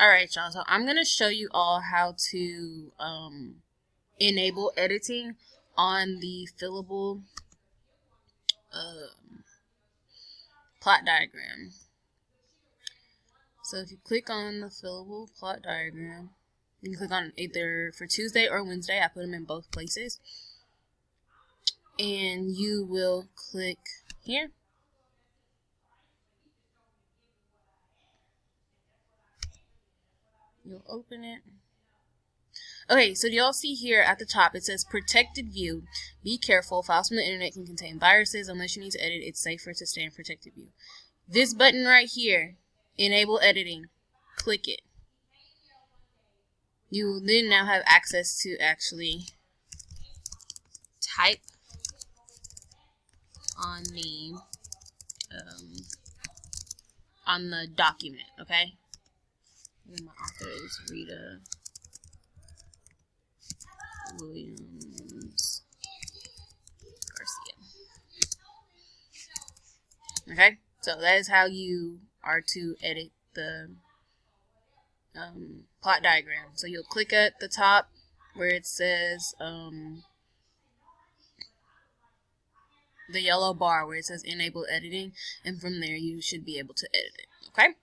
Alright, y'all, so I'm going to show you all how to enable editing on the fillable plot diagram. So if you click on the fillable plot diagram, you can click on either for Tuesday or Wednesday. I put them in both places. And you will click here. You'll open it. Okay, so y'all see here at the top it says protected view. Be careful, files from the internet can contain viruses. Unless you need to edit, it's safer to stay in protected view. This button right here, enable editing, click it. You will then now have access to actually type on the document, okay? And my author is Rita Williams Garcia. Okay, so that is how you are to edit the plot diagram. So you'll click at the top where it says the yellow bar where it says enable editing, and from there you should be able to edit it. Okay.